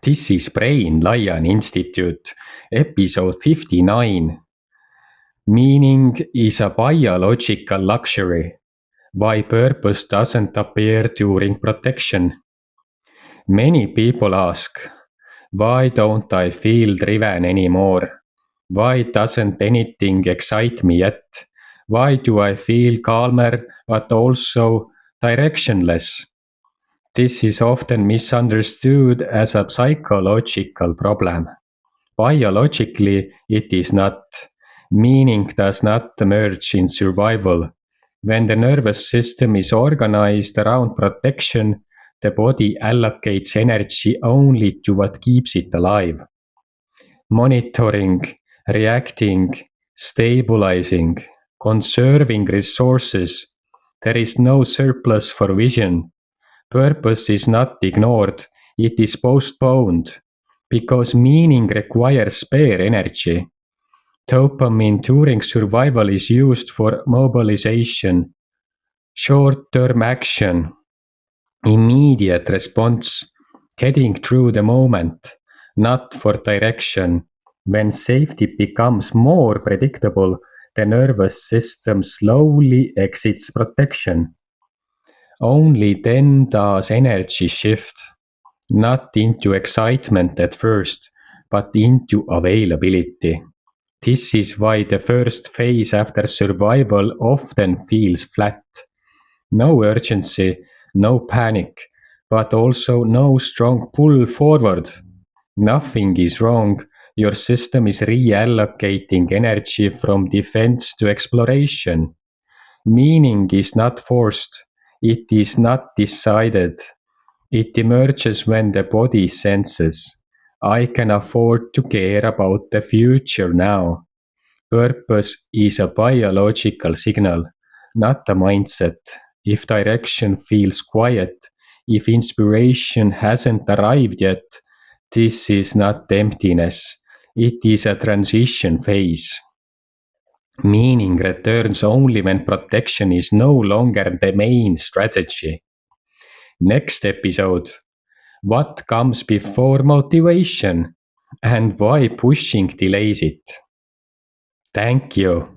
This is Brain Lion Institute, episode 59. Meaning is a biological luxury. Why purpose doesn't appear during protection. Many people ask, why don't I feel driven anymore? Why doesn't anything excite me yet? Why do I feel calmer but also directionless? This is often misunderstood as a psychological problem. Biologically, it is not. Meaning does not emerge in survival. When the nervous system is organized around protection, the body allocates energy only to what keeps it alive. Monitoring, reacting, stabilizing, conserving resources. There is no surplus for vision. Purpose is not ignored, it is postponed, because meaning requires spare energy. Dopamine during survival is used for mobilization, short-term action, immediate response, getting through the moment, not for direction. When safety becomes more predictable, the nervous system slowly exits protection. Only then does energy shift, not into excitement at first, but into availability. This is why the first phase after survival often feels flat. No urgency, no panic, but also no strong pull forward. Nothing is wrong. Your system is reallocating energy from defense to exploration. Meaning is not forced. It is not decided. It emerges when the body senses, I can afford to care about the future now. Purpose is a biological signal, not a mindset. If direction feels quiet, if inspiration hasn't arrived yet, this is not emptiness. It is a transition phase. Meaning returns only when protection is no longer the main strategy. Next episode. What comes before motivation and why pushing delays it? Thank you.